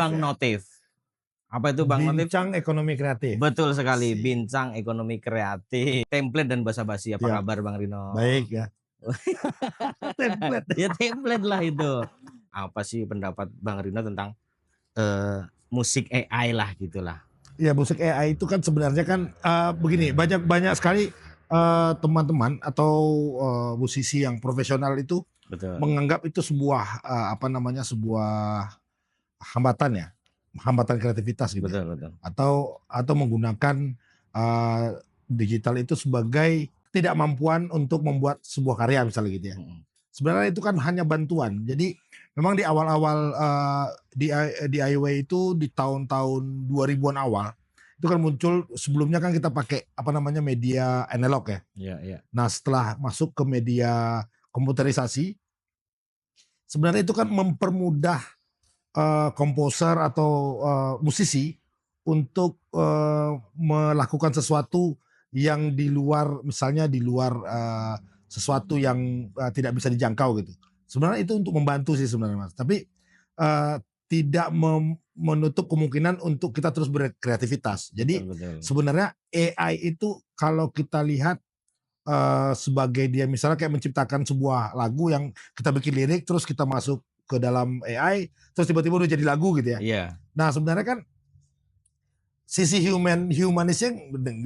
Bang Notif. Apa itu Bang Notif? Bincang Ekonomi Kreatif. Betul sekali, Bincang Ekonomi Kreatif. Template dan basa-basi, apa kabar Bang Rino? Baik ya. Template. Ya template lah itu. Apa sih pendapat Bang Rino tentang musik AI lah gitulah? Ya musik AI itu kan sebenarnya kan begini, banyak sekali teman-teman atau musisi yang profesional itu menganggap itu sebuah sebuah hambatan kreativitas gitu. Betul. Atau menggunakan digital itu sebagai ketidakmampuan untuk membuat sebuah karya misalnya gitu ya. Sebenarnya itu kan hanya bantuan. Jadi memang di awal-awal DIY itu di tahun-tahun 2000-an awal itu kan muncul, sebelumnya kan kita pakai media analog ya. Iya. Nah, setelah masuk ke media komputerisasi, sebenarnya itu kan mempermudah komposer atau musisi untuk melakukan sesuatu yang di luar, misalnya di luar sesuatu yang tidak bisa dijangkau gitu. Sebenarnya itu untuk membantu sih sebenarnya Mas. Tapi tidak menutup kemungkinan untuk kita terus berkreativitas. Jadi sebenarnya AI itu kalau kita lihat sebagai dia misalnya kayak menciptakan sebuah lagu yang kita bikin lirik terus kita masuk ke dalam AI terus tiba-tiba udah jadi lagu gitu ya. Iya. Nah sebenarnya kan sisi humanisnya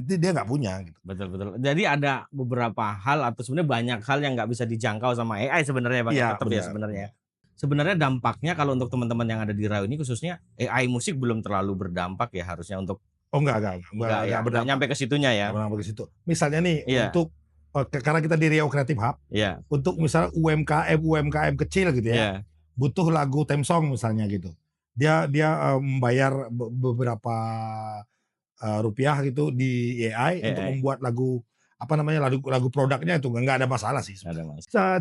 dia nggak punya. Gitu. Betul. Jadi ada beberapa hal atau sebenarnya banyak hal yang nggak bisa dijangkau sama AI sebenarnya Bang. Iya, tetap ya sebenarnya. Sebenarnya dampaknya kalau untuk teman-teman yang ada di RAU ini khususnya AI musik belum terlalu berdampak ya harusnya untuk. Enggak nyampe ke situnya ya. Enggak nyampe ke situ. Misalnya nih untuk karena kita di Riau Creative Hub, untuk misalnya UMKM kecil gitu ya, butuh lagu theme song misalnya gitu, dia membayar beberapa rupiah gitu di AI untuk membuat lagu lagu produknya itu nggak ada masalah sih.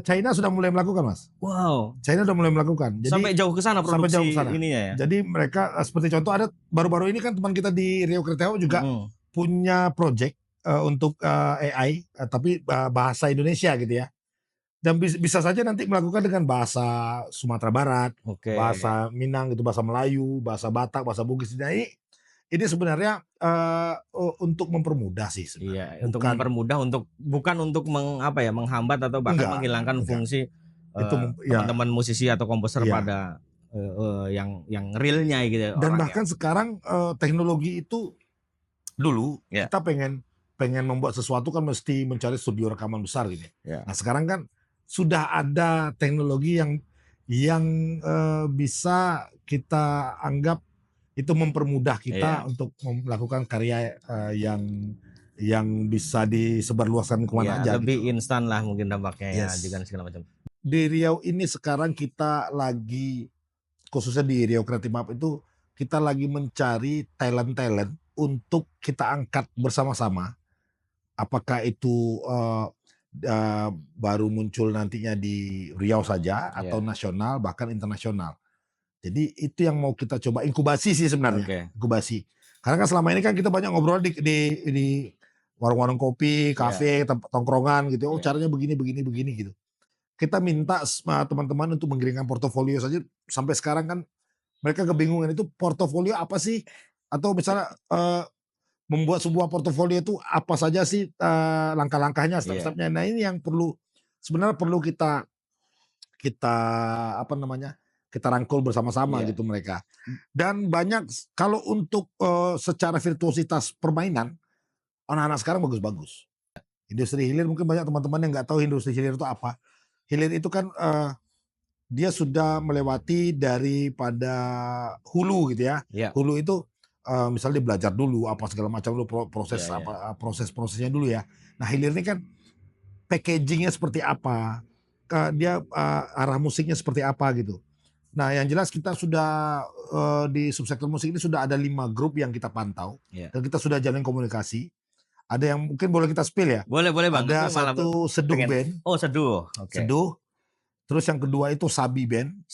China sudah mulai melakukan Mas. Wow. China sudah mulai melakukan. Jadi sampai jauh ke sana produksi ininya ya. Jadi mereka seperti contoh ada baru-baru ini kan teman kita di Riau Creative Hub juga punya project untuk AI tapi bahasa Indonesia gitu ya. Dan bisa saja nanti melakukan dengan bahasa Sumatera Barat, bahasa Minang gitu, bahasa Melayu, bahasa Batak, bahasa Bugis. Nah, ini sebenarnya untuk mempermudah sih sebenarnya. Iya, untuk mempermudah, bukan untuk menghambat atau bahkan menghilangkan fungsi teman-teman musisi atau komposer pada yang realnya gitu. Dan bahkan sekarang teknologi itu dulu kita pengen membuat sesuatu kan mesti mencari studio rekaman besar gitu. Nah sekarang kan sudah ada teknologi yang bisa kita anggap itu mempermudah kita untuk melakukan karya yang bisa disebarluaskan kemana aja. Lebih instan lah mungkin dampaknya juga segala macam. Di Riau ini sekarang kita lagi, khususnya di Riau Creative Hub itu kita lagi mencari talent untuk kita angkat bersama-sama. Apakah itu baru muncul nantinya di Riau saja atau nasional bahkan internasional. Jadi itu yang mau kita coba inkubasi sih sebenarnya. Inkubasi. Karena kan selama ini kan kita banyak ngobrol di warung-warung kopi, kafe, tongkrongan gitu. Oh caranya begini gitu. Kita minta teman-teman untuk mengirimkan portofolio saja. Sampai sekarang kan mereka kebingungan itu portofolio apa sih? Atau misalnya membuat sebuah portofolio itu apa saja sih langkah-langkahnya, step-stepnya. Nah ini yang sebenarnya perlu kita kita rangkul bersama-sama gitu mereka. Dan banyak kalau untuk secara virtuositas permainan anak-anak sekarang bagus-bagus. Industri hilir mungkin banyak teman-teman yang nggak tahu industri hilir itu apa. Hilir itu kan dia sudah melewati daripada hulu gitu ya. Hulu itu misalnya dia belajar dulu apa segala macam dulu proses-prosesnya dulu ya. Nah hilir ini kan packagingnya seperti apa, dia arah musiknya seperti apa gitu. Nah yang jelas kita sudah di subsektor musik ini sudah ada 5 grup yang kita pantau dan kita sudah jalin komunikasi. Ada yang mungkin boleh kita spill ya? Boleh Bang. Ada satu Seduh Band. Oh Seduh, Seduh. Terus yang kedua itu Sabi Band.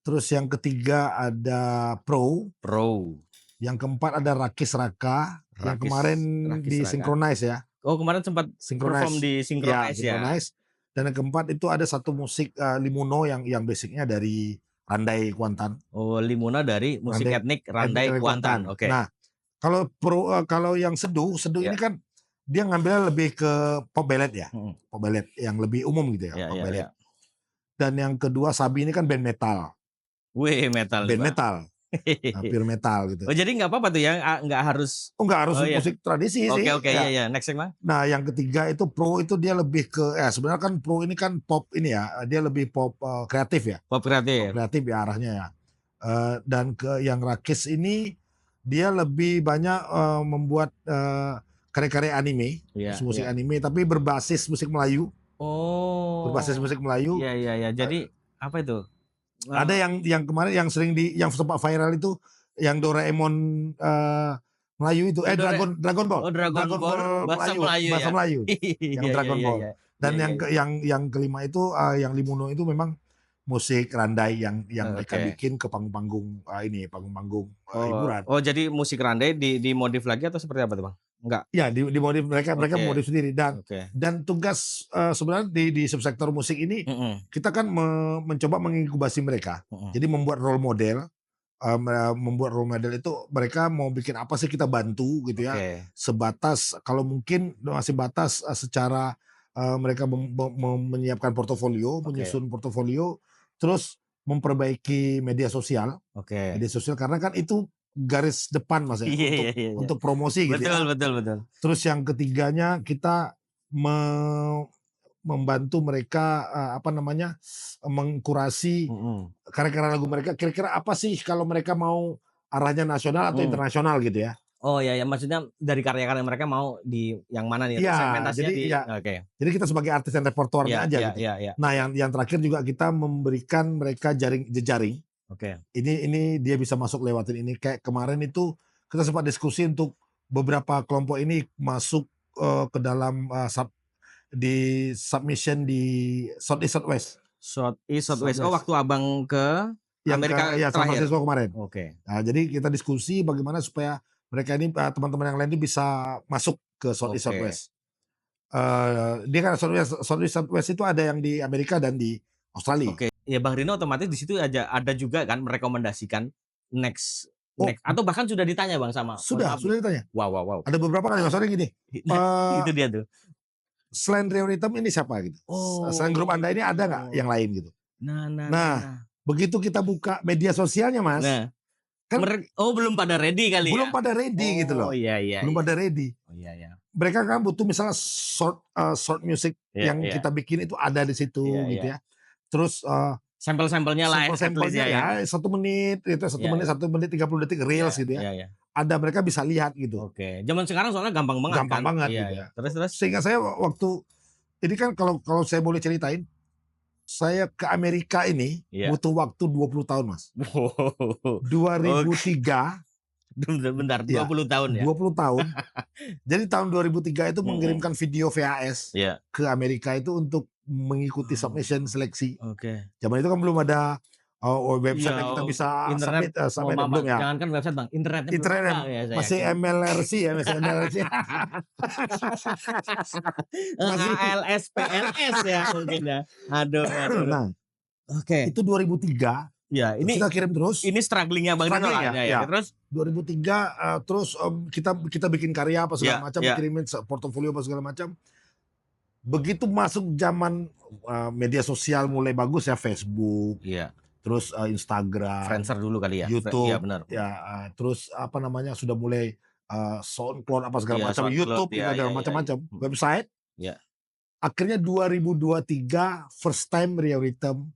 Terus yang ketiga ada Pro. Yang keempat ada Rakis Raka. Yang kemarin di Synchronize ya. Oh kemarin sempat perform di Synchronize ya. Dan yang keempat itu ada satu musik Limuno yang basicnya dari Randai Kuantan. Oh, Limuna dari musik etnik Randai Etnik Kuantan. Oke. Nah, kalau yang seduh ini kan dia ngambilnya lebih ke pop ballad ya. Pop ballad yang lebih umum gitu ya, pop ballad. Dan yang kedua Sabi ini kan band metal. Wih, metal. Band metal. Pure metal gitu. Oh, jadi nggak apa-apa tuh ya, nggak harus. Nggak harus musik tradisi sih. Oke, iya. Next Bang. Nah, yang ketiga itu Pro itu dia lebih ke sebenarnya kan Pro ini kan pop ini ya, dia lebih pop kreatif ya. Pop kreatif. Pop kreatif ya arahnya ya. Dan ke yang Rakis ini dia lebih banyak membuat karya-karya anime, musik anime tapi berbasis musik Melayu. Oh. Berbasis musik Melayu. Iya. Jadi apa itu? Ada yang kemarin yang sering yang sempat viral itu yang Doraemon Melayu itu Dragon Ball. Oh, Dragon Ball bahasa Melayu. Bahasa Melayu. Yang Dragon Ball. Dan yang kelima itu yang Limuno itu memang musik Randai yang mereka bikin ke panggung-panggung panggung-panggung hiburan. Oh, jadi musik Randai dimodif lagi atau seperti apa tuh, Bang? Enggak. Ya, dimodif mereka modif sendiri dan tugas sebenarnya di subsektor musik ini kita kan mencoba menginkubasi mereka. Jadi membuat role model itu mereka mau bikin apa sih kita bantu gitu ya. Sebatas kalau mungkin masih batas secara mereka menyiapkan portofolio, menyusun portofolio, terus memperbaiki media sosial. Media sosial karena kan itu garis depan Mas ya untuk promosi gitu ya. Betul. Terus yang ketiganya kita membantu mereka mengkurasi karya-karya lagu mereka. Kira-kira apa sih kalau mereka mau arahnya nasional atau internasional gitu ya? Oh ya, maksudnya dari karya-karya mereka mau di yang mana nih? Segmentasinya jadi kita sebagai artis dan repertoarnya aja gitu. Nah yang terakhir juga kita memberikan mereka jejaring. Ini dia bisa masuk lewatin ini. Kayak kemarin itu kita sempat diskusi untuk beberapa kelompok ini masuk ke dalam di submission di Southeast Southwest. Oh, waktu Abang ke Amerika San Francisco kemarin. Nah, jadi kita diskusi bagaimana supaya mereka ini teman-teman yang lain ini bisa masuk ke Southwest. Dia kan Southwest itu ada yang di Amerika dan di Australia. Ya Bang Rino otomatis di situ ada juga kan merekomendasikan next atau bahkan sudah ditanya Bang sama. Sudah ditanya. Wow. Ada beberapa kali maksudnya gini. Itu dia tuh. Selain Rio Ritem ini siapa gitu? Selain grup Anda ini ada nggak yang lain gitu? Nah, begitu kita buka media sosialnya Mas. Kan belum pada ready kali belum pada ready gitu loh. Belum pada ready. Mereka kan butuh misalnya short music yang kita bikin itu ada di situ gitu ya. Terus sampel-sampelnya lah. Sampel-sampelnya ya 1 menit itu 1 menit 30 detik reels gitu ya. Ada mereka bisa lihat gitu. Zaman sekarang soalnya gampang banget gitu ya. Terus sehingga saya waktu ini kan kalau saya boleh ceritain, saya ke Amerika ini butuh waktu 20 tahun Mas. 2003. Bentar, 20 tahun ya. 20 tahun. Jadi tahun 2003 itu mengirimkan video VHS ke Amerika itu untuk mengikuti submission seleksi. Zaman itu kan belum ada website yang kita bisa internet submit belum ya. Jangan kan website Bang, internet masih MLRC ya, masih MLRC. Masih ALS, PLS ya mungkin ya. Aduh. Nah, itu 2003. Ya, ini kita kirim terus. Ini strugglingnya Bang Rino ya. Terus 2003 terus kita bikin karya apa segala macam, kirimin portofolio apa segala macam. Begitu masuk zaman media sosial mulai bagus ya, Facebook. Terus Instagram, Friendster dulu kali ya. YouTube. Iya benar. Terus sudah mulai SoundCloud apa segala macam, YouTube ada macam-macam, website. Akhirnya 2023 first time Rio Ritem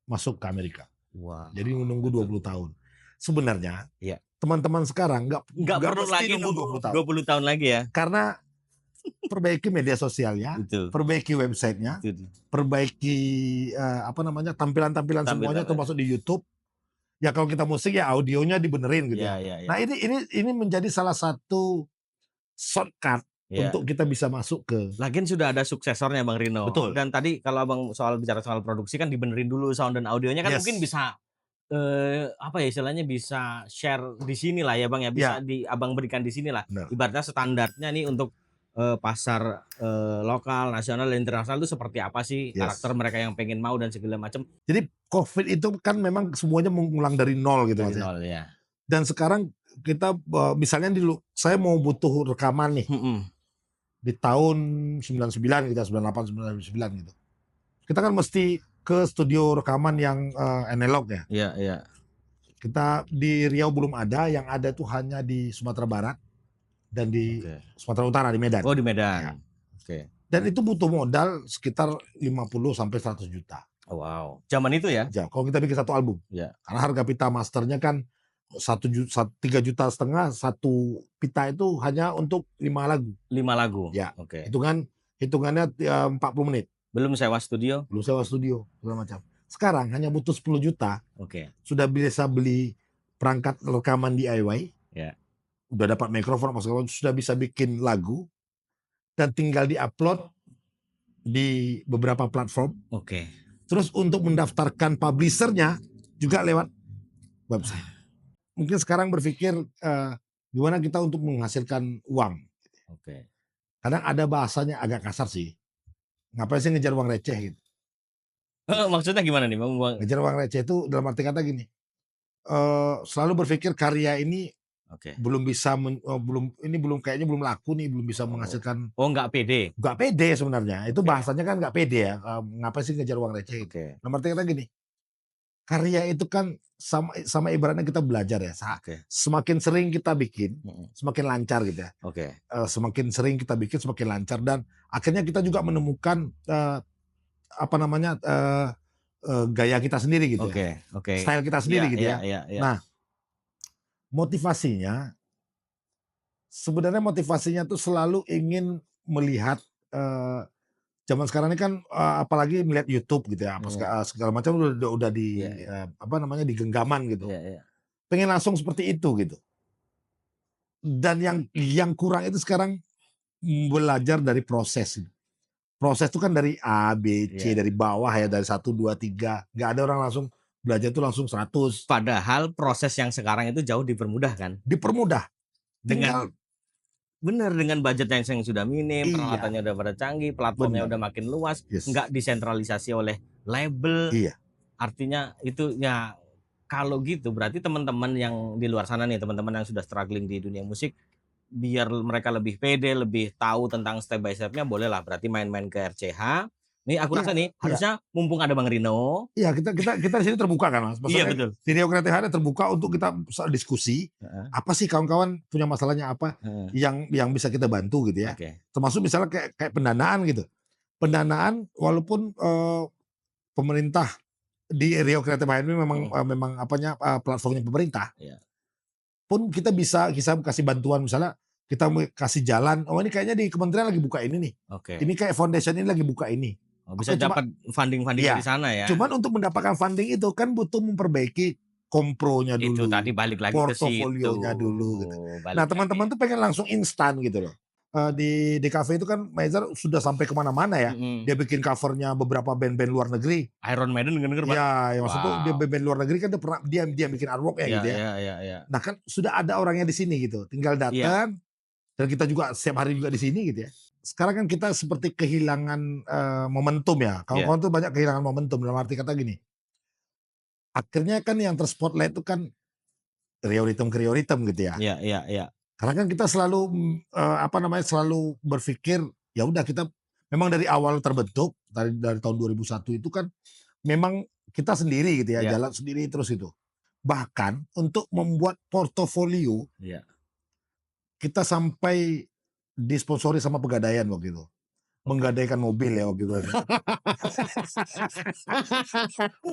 masuk ke Amerika. Jadi menunggu 20 tahun. Sebenarnya teman-teman sekarang nggak perlu lagi nunggu 20 tahun lagi ya. Karena perbaiki media sosialnya, perbaiki websitenya, perbaiki tampilan-tampilan semuanya termasuk di YouTube. Ya kalau kita musik ya audionya dibenerin gitu. Nah ini menjadi salah satu shortcut untuk kita bisa masuk ke. Lagian sudah ada suksesornya Bang Rino. Betul. Dan tadi kalau Abang bicara soal produksi kan dibenerin dulu sound dan audionya kan mungkin bisa istilahnya bisa share di sini lah ya Bang ya, bisa Abang berikan di sini lah. Ibaratnya standarnya nih untuk pasar lokal, nasional, dan internasional itu seperti apa sih karakter mereka yang pengen mau dan segala macam. Jadi COVID itu kan memang semuanya mengulang dari nol gitu Dari Mas ya. nol ya. Dan sekarang kita misalnya dulu saya mau butuh rekaman nih di tahun 99 gitu, 98, 99 gitu. Kita kan mesti ke studio rekaman yang analog ya. Iya, iya. Kita di Riau belum ada, yang ada tuh hanya di Sumatera Barat dan di Sumatera Utara di Medan. Oh, di Medan. Ya. Oke. Dan itu butuh modal sekitar 50 sampai 100 juta. Oh, wow. Zaman itu ya? Ya, kalau kita bikin satu album. Ya. Karena harga pita masternya kan 3,5 juta, satu pita itu hanya untuk 5 lagu. 5 lagu. Ya. Oke. Hitungannya 40 menit. Belum sewa studio? Belum sewa studio, segala macam. Sekarang hanya butuh 10 juta. Oke. Sudah bisa beli perangkat rekaman DIY. Ya. Udah dapat mikrofon, sudah bisa bikin lagu dan tinggal diupload di beberapa platform. Oke. Terus untuk mendaftarkan publishernya juga lewat website. Mungkin sekarang berpikir gimana kita untuk menghasilkan uang. Oke. Kadang ada bahasanya agak kasar sih. Ngapain sih ngejar uang receh gitu? Maksudnya gimana nih? Ngejar uang receh itu dalam arti kata gini. Selalu berpikir karya ini belum bisa kayaknya belum laku nih, belum bisa menghasilkan. Oh, nggak pede. Nggak pede sebenarnya. Itu bahasanya kan nggak pede ya. Ngapain sih ngejar uang receh gitu. Dalam arti kata gini. Karya itu kan sama ibaratnya kita belajar ya. Semakin sering kita bikin, semakin lancar gitu ya. Semakin sering kita bikin, semakin lancar, dan akhirnya kita juga menemukan gaya kita sendiri gitu ya. Style kita sendiri gitu ya. Nah, sebenarnya motivasinya tuh selalu ingin melihat zaman sekarang ini kan apalagi melihat YouTube gitu ya, segala macam udah di di genggaman gitu. Pengen langsung seperti itu gitu. Dan yang kurang itu sekarang belajar dari proses. Proses itu kan dari A, B, C, dari bawah ya, dari 1, 2, 3. Nggak ada orang langsung belajar itu langsung 100. Padahal proses yang sekarang itu jauh dipermudah kan? Dipermudah. Dengan budget yang sudah minim, peralatannya udah pada canggih, platformnya udah makin luas, nggak disentralisasi oleh label. Artinya itu ya, kalau gitu berarti teman-teman yang di luar sana nih, teman-teman yang sudah struggling di dunia musik, biar mereka lebih pede, lebih tahu tentang step by stepnya, bolehlah berarti main-main ke RCH. Nih aku rasa nih harusnya mumpung ada Bang Rino. Iya, kita di sini terbuka kan Mas. Iya, betul. Di Riau Creative ada terbuka untuk kita diskusi. Apa sih kawan-kawan punya masalahnya apa yang bisa kita bantu gitu ya. Termasuk misalnya kayak pendanaan gitu. Pendanaan walaupun pemerintah di Riau Creative ini memang platformnya pemerintah. Pun kita bisa kasih bantuan, misalnya kita kasih jalan. Oh, ini kayaknya di kementerian lagi buka ini nih. Ini kayak foundation ini lagi buka ini. Bisa dapat funding dari sana ya. Cuman untuk mendapatkan funding itu kan butuh memperbaiki kompronya dulu. Itu tadi balik lagi ke situ. Portofolionya dulu gitu. Nah, teman-teman tuh pengen langsung instan gitu loh. Di cafe itu kan Maizar sudah sampai kemana-mana ya. Dia bikin covernya beberapa band-band luar negeri. Iron Maiden denger Pak. Ya, maksudnya dia band luar negeri kan dia bikin artwork ya gitu ya. Nah kan sudah ada orangnya di sini gitu. Tinggal datang dan kita juga setiap hari juga di sini gitu ya. Sekarang kan kita seperti kehilangan momentum ya. Kawan-kawan tuh banyak kehilangan momentum, dalam arti kata gini. Akhirnya kan yang terspotlight itu kan Riau Rhythm gitu ya. Iya. Karena kan kita selalu selalu berpikir ya udah, kita memang dari awal terbentuk dari tahun 2001 itu kan memang kita sendiri gitu ya, jalan sendiri terus itu. Bahkan untuk membuat portofolio kita sampai disponsori sama Pegadaian waktu itu. Menggadaikan mobil ya waktu itu.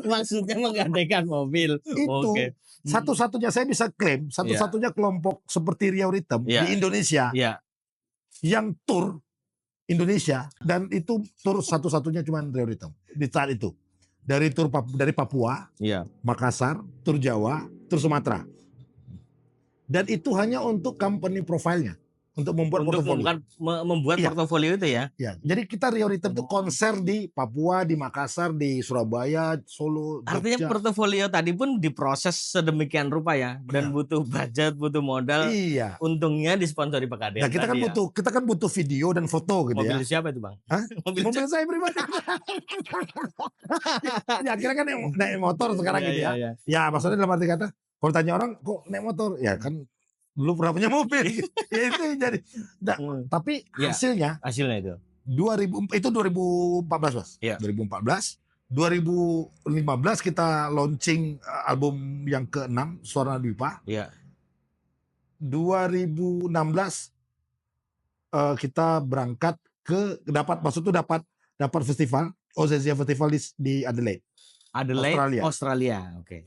Maksudnya menggadaikan mobil. Itu satu-satunya saya bisa klaim, satu-satunya kelompok seperti Riau Rhythm di Indonesia yang tur Indonesia, dan itu tur satu-satunya cuma Riau Rhythm di saat itu. Dari Papua, Makassar, tur Jawa, tur Sumatera. Dan itu hanya untuk company profile-nya, untuk membuat portofolio. Membuat portofolio itu ya. Ya, jadi kita Rio Rhythm itu konser di Papua, di Makassar, di Surabaya, Solo, Jogja. Artinya portofolio tadi pun diproses sedemikian rupa ya, dan butuh budget, butuh modal. Iya. Untungnya disponsori Pegadaian. Nah, kita kan butuh video dan foto gitu ya. Mobil siapa itu, Bang? Hah? Mobil saya pribadi. Ya, akhirnya kan naik motor sekarang gitu ya. Ya, maksudnya dalam arti kata, kalau tanya orang kok naik motor, ya kan dulu pernah punya mobil. Ya itu jadi. Tapi hasilnya itu 2014, Mas. Ya. 2014, 2015 kita launching album yang ke-6 Suara Dwipa. Iya. 2016 kita berangkat dapat festival Ozezia Festival di Adelaide, Australia. Oke.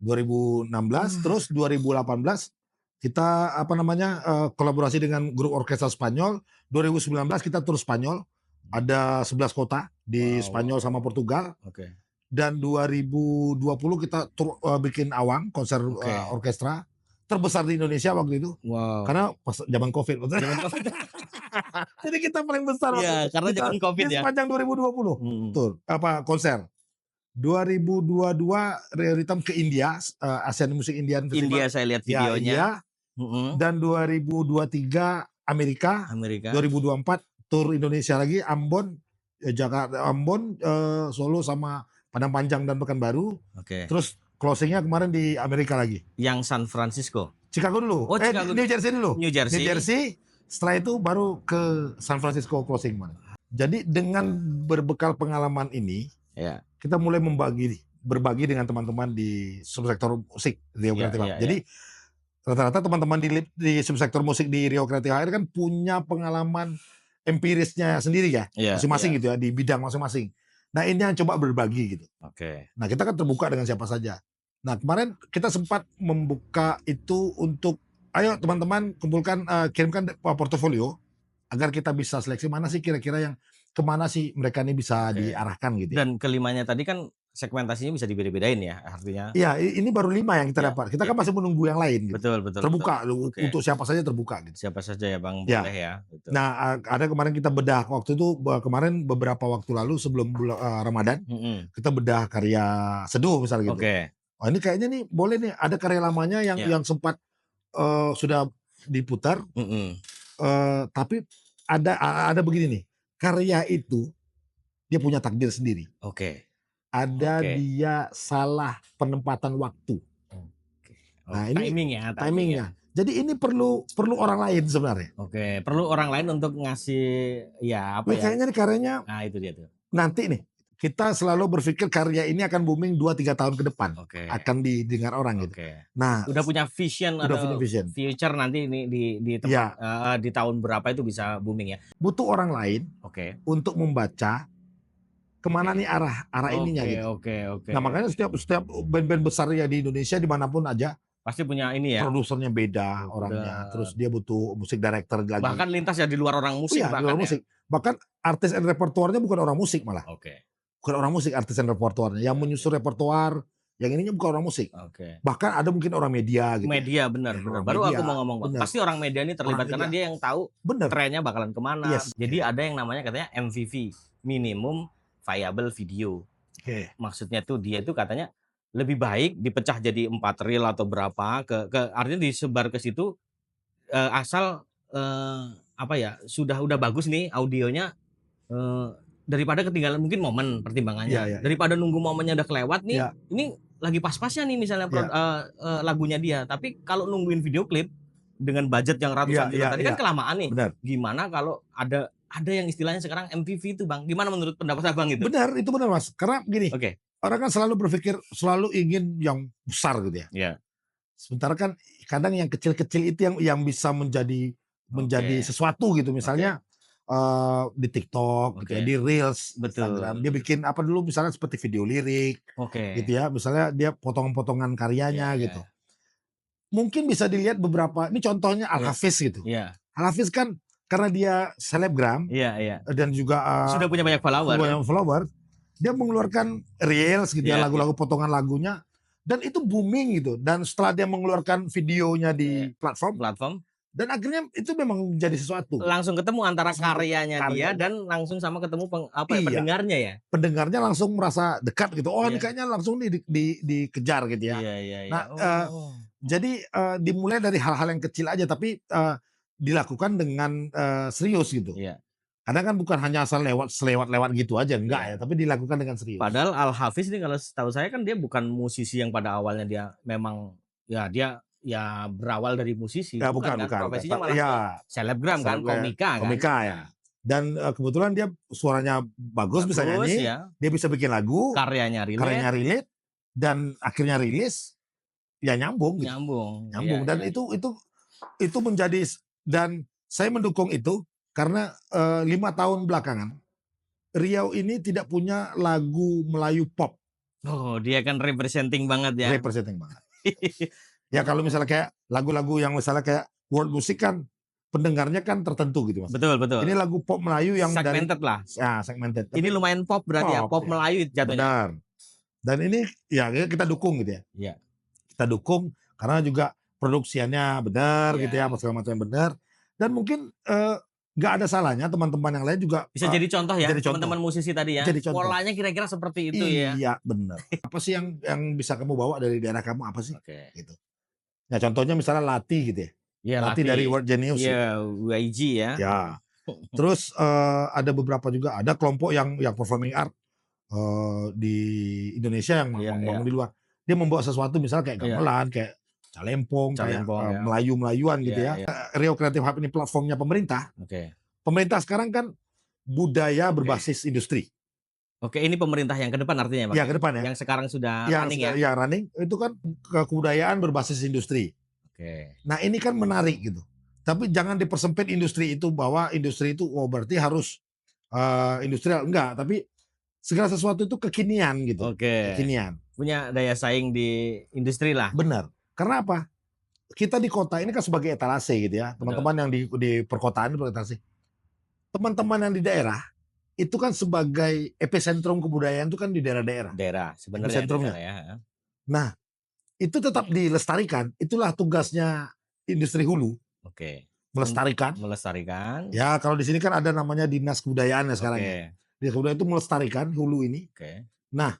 2016 terus 2018 kita kolaborasi dengan grup orkestra Spanyol. 2019 kita tur Spanyol, ada 11 kota di Spanyol sama Portugal. Oke. Dan 2020 kita tur bikin Awang, konser orkestra terbesar di Indonesia waktu itu. Karena pas zaman Covid. Jadi kita paling besar karena zaman Covid ya. Sepanjang 2020 tur konser. 2022 Rio Rhythm ke India, Asian Music Indian Festival. India saya lihat videonya. Dan 2023 Amerika. 2024 tur Indonesia lagi, Ambon, Jakarta, Solo sama Padang Panjang dan Pekanbaru. Terus closingnya kemarin di Amerika lagi. Yang San Francisco. Chicago dulu. Chicago. New Jersey dulu. New Jersey. Setelah itu baru ke San Francisco closing kemarin. Jadi dengan berbekal pengalaman ini, kita mulai berbagi dengan teman-teman di subsektor musik Rio Creative Hub. Jadi rata-rata teman-teman di subsektor musik di Rio Creative Hub kan punya pengalaman empirisnya sendiri ya, masing-masing gitu ya, di bidang masing-masing. Nah, ini yang coba berbagi gitu. Nah, kita kan terbuka dengan siapa saja. Nah, kemarin kita sempat membuka itu untuk, ayo teman-teman kumpulkan, kirimkan portofolio agar kita bisa seleksi mana sih kira-kira yang kemana sih mereka ini bisa diarahkan gitu. Dan kelimanya tadi kan segmentasinya bisa dibeda-bedain ya artinya. Iya, ini baru 5 yang kita dapat. Kita kan masih menunggu yang lain. Gitu. Betul. Terbuka untuk siapa saja terbuka. Gitu. Siapa saja ya Bang, boleh ya. Betul. Nah, ada kemarin kita bedah waktu itu kemarin beberapa waktu lalu sebelum Ramadan kita bedah karya Seduh misalnya gitu. Oh, ini kayaknya nih boleh nih ada karya lamanya yang sempat sudah diputar. Tapi ada begini nih. Karya itu dia punya takdir sendiri. Ada dia salah penempatan waktu. Nah, ini timingnya. Jadi ini perlu orang lain sebenarnya. Perlu orang lain untuk ngasih Kayaknya nih karyanya. Nah, itu dia tuh. Nanti nih kita selalu berpikir karya ini akan booming 2-3 tahun ke depan. Akan didengar orang gitu. Nah, udah punya vision future nanti ini di tempat, di tahun berapa itu bisa booming ya. Butuh orang lain untuk membaca kemana nih arah ininya gitu. Nah, makanya setiap band-band besar ya di Indonesia dimanapun aja pasti punya ini ya. Produsernya beda orangnya. Terus dia butuh musik director lagi. Bahkan lintas ya di luar orang musik. Bahkan artis and repertoarnya bukan orang musik malah. Bukan orang musik, artis and repertoarnya. Yang menyusun repertoar, yang ininya bukan orang musik. Bahkan ada mungkin orang media gitu. Media benar. Baru aku mau ngomong. Pasti orang media ini terlibat karena dia yang tahu trennya bakalan kemana. Jadi ada yang namanya katanya MVV, minimum viable video. Maksudnya tuh dia itu katanya lebih baik dipecah jadi 4 reel atau berapa artinya disebar ke situ asal udah bagus nih audionya, daripada ketinggalan mungkin momen pertimbangannya. Daripada nunggu momennya udah kelewat nih. Ini lagi pas-pasnya nih misalnya lagunya dia. Tapi kalau nungguin video klip dengan budget yang ratusan juta tadi kan kelamaan nih. Gimana kalau ada yang istilahnya sekarang MVV itu Bang? Gimana menurut pendapat Abang itu? Benar, itu benar Mas. Karena gini, orang kan selalu berpikir, selalu ingin yang besar gitu ya. Sementara kan kadang yang kecil-kecil itu yang bisa menjadi sesuatu gitu. Misalnya di TikTok, gitu ya, di Reels, Instagram. Dia bikin apa dulu misalnya seperti video lirik, gitu ya. Misalnya dia potongan-potongan karyanya gitu. Mungkin bisa dilihat beberapa, ini contohnya Al-Hafiz gitu. Al-Hafiz kan karena dia selebgram dan juga sudah punya banyak follower, dia mengeluarkan reels gitu ya, lagu-lagu potongan lagunya, dan itu booming gitu. Dan setelah dia mengeluarkan videonya di platform, Dan akhirnya itu memang jadi sesuatu. Langsung ketemu antara karyanya dia dan langsung sama ketemu pendengarnya ya? Pendengarnya langsung merasa dekat gitu. Oh, ini kayaknya langsung dikejar gitu ya. Nah, jadi dimulai dari hal-hal yang kecil aja tapi dilakukan dengan serius gitu. Kadang kan bukan hanya asal selewat-lewat gitu aja, enggak ya, tapi dilakukan dengan serius. Padahal Al Hafiz ini kalau setahu saya kan dia bukan musisi yang pada awalnya dia memang dia berawal dari musisi, bukan. Profesinya malah selebgram kan, komika ya. Dan kebetulan dia suaranya bagus, bisa nyanyi, dia bisa bikin lagu, karyanya relate, dan akhirnya rilis, ya nyambung. Dan itu menjadi, dan saya mendukung itu karena 5 tahun belakangan Riau ini tidak punya lagu Melayu pop. Oh, dia kan representing banget ya. Ya kalau misalnya kayak lagu-lagu yang misalnya kayak world music kan pendengarnya kan tertentu gitu Mas. Betul. Ini lagu pop Melayu yang segmented lah. Ya, segmented. Ini lumayan pop berarti pop Melayu jatuhnya. Benar. Dan ini ya kita dukung gitu ya. Iya. Kita dukung karena juga produksiannya benar gitu ya, segala macam yang benar. Dan mungkin nggak ada salahnya teman-teman yang lain juga bisa jadi contoh ya, teman-teman musisi tadi ya. Polanya kira-kira seperti itu ya. Iya, benar. Apa sih yang bisa kamu bawa dari daerah kamu, apa sih? Gitu. Nah, contohnya misalnya Lati gitu ya. Lati dari World Genius. Iya, YG ya. Ya. Terus ada beberapa juga, ada kelompok yang performing art di Indonesia yang membangun di luar. Dia membawa sesuatu misalnya kayak gamelan, kayak calempong, kayak Melayu-Melayuan gitu ya. Riau Creative Hub ini platformnya pemerintah. Pemerintah sekarang kan budaya berbasis industri. Ini pemerintah yang ke depan artinya Pak? Ya, ke depan ya. Yang sekarang sudah running ya? Ya, running. Itu kan kebudayaan berbasis industri. Nah, ini kan menarik gitu. Tapi jangan dipersempit industri itu, bahwa industri itu berarti harus industrial. Enggak, tapi segala sesuatu itu kekinian gitu. Kekinian. Punya daya saing di industri lah. Benar. Karena apa? Kita di kota ini kan sebagai etalase gitu ya. Teman-teman yang di perkotaan itu etalase. Teman-teman yang di daerah itu kan sebagai epicentrum kebudayaan itu kan di daerah-daerah. Sebenarnya epicentrumnya. Nah, itu tetap dilestarikan. Itulah tugasnya industri hulu. Melestarikan. Ya, kalau di sini kan ada namanya Dinas Kebudayaan ya sekarang. Dinas Kebudayaan itu melestarikan hulu ini. Nah,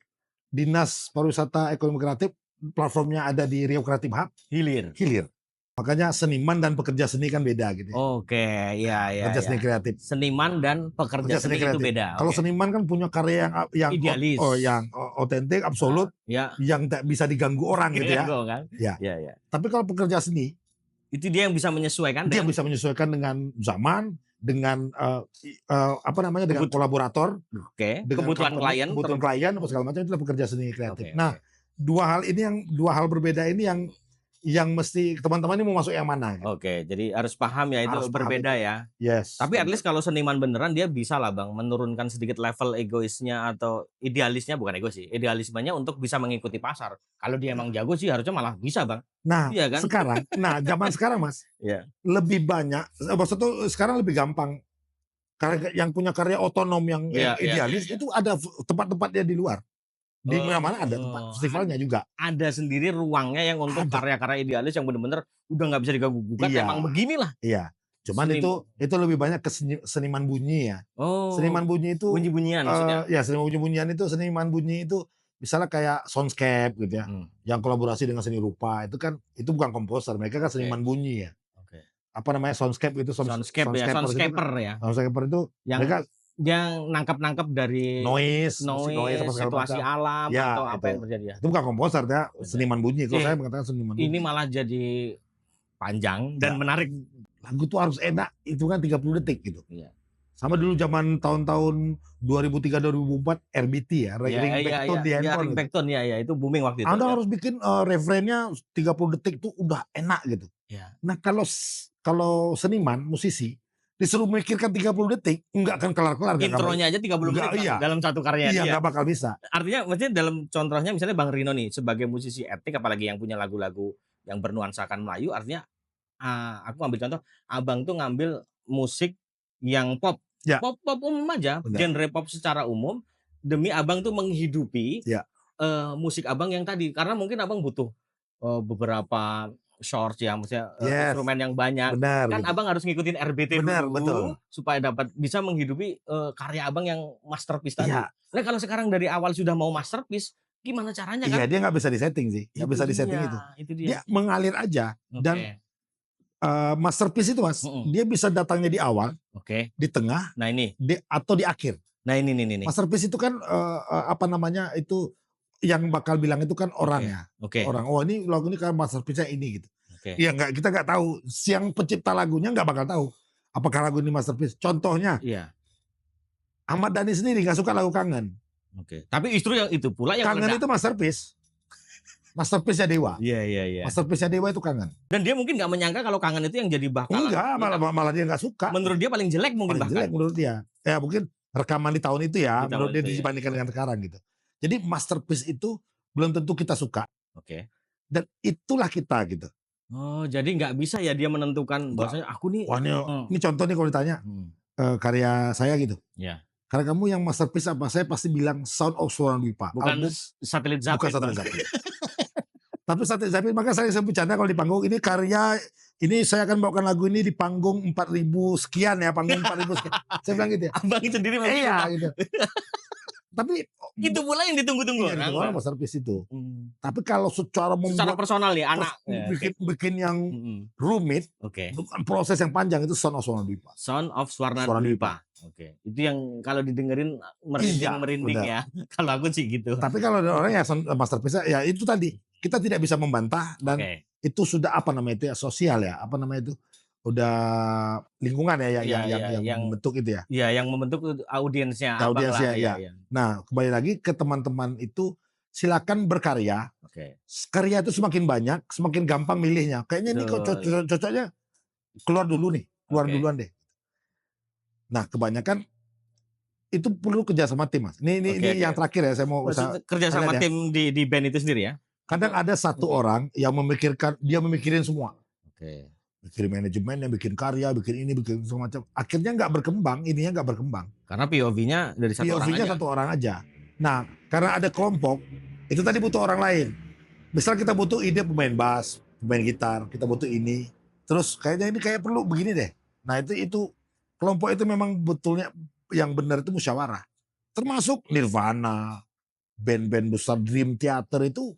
Dinas Pariwisata Ekonomi Kreatif platformnya ada di Riau Creative Hub. Hilir. Makanya seniman dan pekerja seni kan beda gitu. Pekerja seni kreatif. Seniman dan pekerja seni itu beda. Kalau seniman kan punya karya yang idealis, yang otentik, absolut, yang tak bisa diganggu orang gitu ya. Tapi kalau pekerja seni itu dia yang bisa menyesuaikan. Dia bisa menyesuaikan dengan zaman, dengan dengan kolaborator, dengan kebutuhan klien, apa segala macam, itulah pekerja seni kreatif. Nah, dua hal berbeda ini yang mesti teman-teman ini mau masuk yang mana? Jadi harus paham ya, itu berbeda ya. Tapi at least kalau seniman beneran dia bisa lah Bang menurunkan sedikit level egoisnya atau idealisnya, bukan egois sih, idealismenya untuk bisa mengikuti pasar. Kalau dia emang jago sih harusnya malah bisa Bang. Nah, kan? Zaman sekarang Mas, lebih banyak, maksudnya sekarang lebih gampang. Karena yang punya karya otonom yang idealis itu ada tempat-tempatnya di luar. Di mana-mana ada tempat festivalnya juga. Ada sendiri ruangnya yang untuk karya-karya idealis yang benar-benar udah nggak bisa diganggu gugat. Emang beginilah. Cuman itu lebih banyak ke seniman bunyi ya. Seniman bunyi itu bunyi-bunyian maksudnya. Seniman bunyi-bunyian itu, seniman bunyi itu misalnya kayak soundscape gitu ya. Yang kolaborasi dengan seni rupa itu kan, itu bukan komposer, mereka kan seniman bunyi ya. Apa namanya, soundscape itu soundscaper ya. Soundscaper itu mereka yang nangkap dari noise situasi alam atau apa yang terjadi ya. Itu bukan komposer ya, seniman bunyi. Kalau saya mengatakan seniman bunyi. Ini malah jadi panjang dan menarik. Lagu itu harus enak, itu kan 30 detik gitu. Sama dulu zaman tahun-tahun 2003-2004 RBT ya, ringtone di handphone. Ringtone itu booming waktu itu. Anda harus bikin refrainnya 30 detik itu udah enak gitu. Nah, kalau seniman, musisi disuruh mikirkan 30 detik, enggak akan kelar-kelar. Intronya aja 30 menit dalam satu karya dia. Enggak bakal bisa. Artinya maksudnya dalam contohnya misalnya Bang Rino nih, sebagai musisi etnik, apalagi yang punya lagu-lagu yang bernuansakan Melayu, artinya aku ambil contoh, Abang tuh ngambil musik yang pop. Pop umum aja, genre pop secara umum, demi Abang tuh menghidupi musik Abang yang tadi. Karena mungkin Abang butuh beberapa short ya, maksudnya Yes. instrumen yang banyak. Benar. Kan gitu. abang harus ngikutin RBT Benar, dulu betul. supaya dapat bisa menghidupi karya abang yang masterpiece tadi. Iya. Nah kalau sekarang dari awal sudah mau masterpiece, gimana caranya kan? Iya, dia nggak bisa disetting sih, nggak bisa disetting itu. Itu Dia dia. mengalir aja dan Oke. masterpiece itu Mas, dia bisa datangnya di awal, Oke. di tengah, Nah ini. atau di akhir. Nah ini. Masterpiece itu kan apa namanya itu yang bakal bilang itu kan orangnya. Oke. Orang, oh ini lagu ini kan masterpiece-nya ini gitu. Oke. Ya kita nggak tahu. Yang pencipta lagunya nggak bakal tahu apakah lagu ini masterpiece. Contohnya, Iya. Ahmad Dhani sendiri nggak suka lagu Kangen. Oke. Tapi justru yang itu pula yang Kangen itu masterpiece. Masterpiece-nya Dewa. Iya. Masterpiece-nya Dewa itu Kangen. Dan dia mungkin nggak menyangka kalau Kangen itu yang jadi bakalan. Enggak, malah dia nggak suka. Menurut dia paling jelek mungkin paling bahkan. jelek menurut dia. Ya mungkin rekaman di tahun itu ya, Di menurut dia tahun itu, dibandingkan dengan sekarang gitu. Jadi masterpiece itu belum tentu kita suka. Oke. Dan itulah kita gitu. Oh, jadi nggak bisa ya dia menentukan bahwasanya aku nih. Wah, ini contoh nih kalau ditanya karya saya gitu. Ya. Karena kamu yang masterpiece apa? Saya pasti bilang Sound of Suara Dwipa. Bukan Satelit Zapin. Bukan Satelit Zapin. Tapi Satelit Zapin, maka saya bercanda kalau di panggung ini karya, ini saya akan bawakan lagu ini di panggung 4.000 sekian ya, panggung 4.000 sekian. Saya bilang gitu ya. Abang sendiri iya gitu. Tapi itu pula yang ditunggu-tunggu orang. Orang masterpiece itu. Tapi kalau secara personal nih anak bikin yang rumit, bukan proses yang panjang, itu Sound of Suara Dwipa. Sound of Suara Dwipa. Oke. Itu yang kalau didengerin merinding ya. Kalau aku sih gitu. Tapi kalau ada orang ya masterpiece ya itu tadi, kita tidak bisa membantah dan itu sudah apa namanya itu ya, sosial ya, apa namanya itu, udah lingkungan ya yang membentuk itu ya. Iya, yang membentuk audiensnya. Audiensnya ya. Nah, kembali lagi ke teman-teman itu, silakan berkarya. Karya itu semakin banyak, semakin gampang milihnya. Kayaknya ini kok cocoknya keluar dulu nih, keluar duluan deh. Nah, kebanyakan itu perlu kerja sama tim, Mas. Ini yang terakhir ya, saya mau kerja sama tim di band itu sendiri ya. Kadang ada satu orang yang memikirin semua. Bikin manajemen, bikin karya, bikin ini, bikin semacam. Akhirnya nggak berkembang, ininya nggak berkembang. Karena POV-nya dari satu orang aja. Nah, karena ada kelompok, itu tadi butuh orang lain. Misal kita butuh ide pemain bass, pemain gitar, kita butuh ini. Terus kayaknya ini kayak perlu begini deh. Nah itu kelompok itu memang betulnya yang benar itu musyawarah. Termasuk Nirvana, band-band besar Dream Theater itu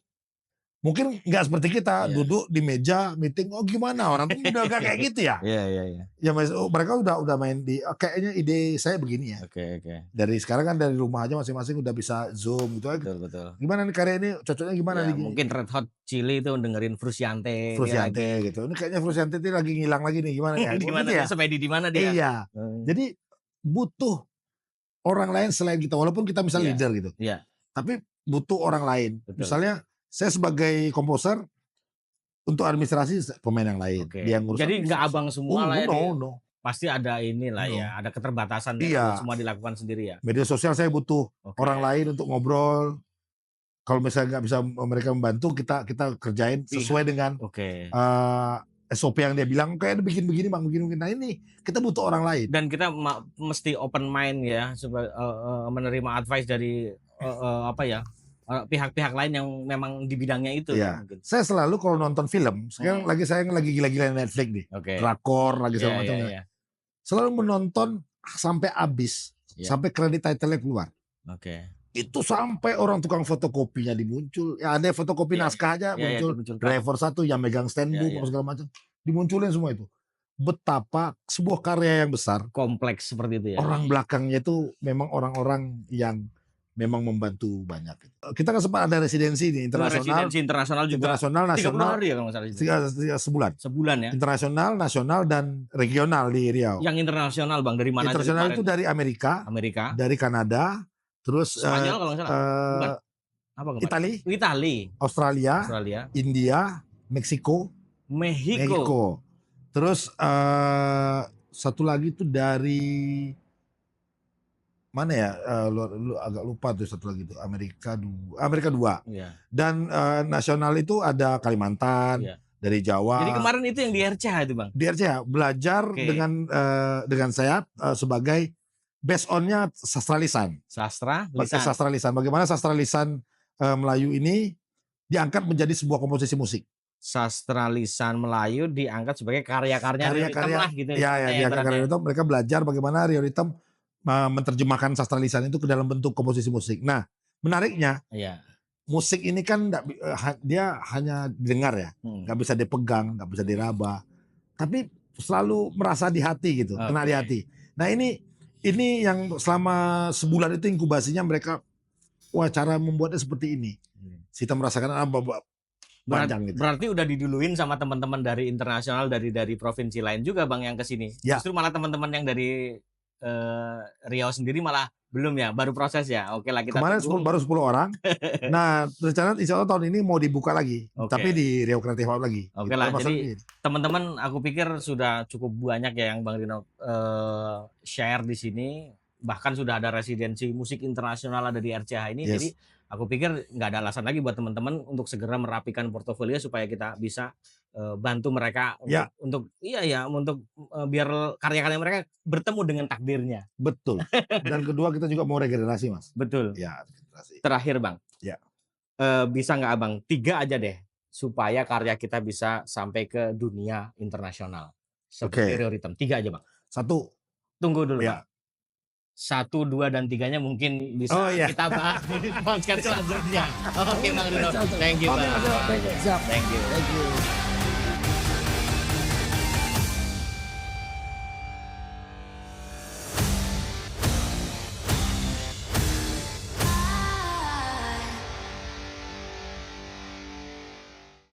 mungkin nggak seperti kita duduk di meja meeting. Oh gimana orang tuh udah gak kayak gitu ya? Iya. Ya mereka udah main di kayaknya ide saya begini ya. Oke. Dari sekarang kan dari rumah aja masing-masing udah bisa Zoom gitu. Betul. Gimana nih karya ini cocoknya gimana nih? Mungkin Red Hot Chili itu dengerin Frusciante gitu. Ini kayaknya Frusciante itu lagi ngilang lagi nih gimana ya? Gimana ya? Semedi di mana dia? Iya. Jadi butuh orang lain selain kita, walaupun kita misalnya leader gitu. Iya. Tapi butuh orang lain. Betul. Misalnya saya sebagai komposer, untuk administrasi pemain yang lain. Dia jadi nggak abang semua lah ya. No. Pasti ada inilah ya, ada keterbatasan semua dilakukan sendiri ya. Media sosial saya butuh orang lain untuk ngobrol. Kalau misalnya nggak bisa mereka membantu, kita kerjain sesuai dengan SOP yang dia bilang. Kayak bikin begini bang, begini. Nah ini kita butuh orang lain. Dan kita mesti open mind ya, supaya menerima advice dari pihak-pihak lain yang memang di bidangnya itu. Iya. Saya selalu kalau nonton film, sekarang saya lagi gila-gila Netflix nih, drakor lagi segala macam. Selalu menonton sampai habis, sampai kredit title-nya keluar. Itu sampai orang tukang fotokopinya dimuncul. Ya ada fotokopi naskah aja muncul. Driver satu yang megang standbook segala macam, dimunculin semua itu. Betapa sebuah karya yang besar, kompleks seperti itu ya. Orang belakangnya itu memang orang-orang yang memang membantu banyak. Kita kan sempat ada residensi nih, internasional juga. Internasional, nasional. 30 hari ya kalau nggak salah. Sebulan. Sebulan ya. Internasional, nasional dan regional di Riau. Yang internasional bang dari mana? Internasional itu dari Amerika, dari Kanada, terus Spanyol kalau nggak salah. Apa Itali, Australia, India, Meksiko. Terus satu lagi itu dari mana ya, lu agak lupa tuh satu lagi tuh, Amerika dua. Dan nasional itu ada Kalimantan, dari Jawa. Jadi kemarin itu yang di RCH itu bang? Di RCH belajar dengan saya sebagai based on-nya sastra lisan. Sastra lisan. Bagaimana sastra lisan Melayu ini diangkat menjadi sebuah komposisi musik. sastra lisan Melayu diangkat sebagai karya-karya Rio Ritem Karya-karya lah gitu. ya diangkat karya Rio Ritem, mereka belajar bagaimana Rio Ritem menerjemahkan sastra lisan itu ke dalam bentuk komposisi musik. Nah, menariknya musik ini kan dia hanya dengar ya, nggak bisa dipegang, nggak bisa diraba, tapi selalu merasa di hati gitu, kena di hati. Nah ini yang selama sebulan itu inkubasinya mereka, wah cara membuatnya seperti ini. Kita merasakan gitu. Berarti udah diduluin sama teman-teman dari internasional, dari provinsi lain juga Bang yang kesini. Justru malah teman-teman yang dari Riau sendiri malah belum ya, baru proses ya. Oke lah, kita kemarin baru 10 orang. Nah rencana insya Allah tahun ini mau dibuka lagi, tapi di Riau Creative Hub lagi. Oke lah, jadi teman-teman aku pikir sudah cukup banyak ya yang Bang Rino share di sini. Bahkan sudah ada residensi musik internasional ada di RCH ini. Jadi aku pikir nggak ada alasan lagi buat teman-teman untuk segera merapikan portofolio supaya kita bisa bantu mereka untuk biar karya-karya mereka bertemu dengan takdirnya. Betul. Dan kedua kita juga mau regenerasi Mas. Betul. Ya, regenerasi. Terakhir Bang. Ya. Bisa nggak Abang 3 aja deh supaya karya kita bisa sampai ke dunia internasional. Seperti Rio Ritem. 3 aja Bang. 1. Tunggu dulu Bang. 1, 2, dan 3-nya mungkin bisa kita bahas di podcast selanjutnya. Oke Bang Rino. Thank you Bang. Thank you.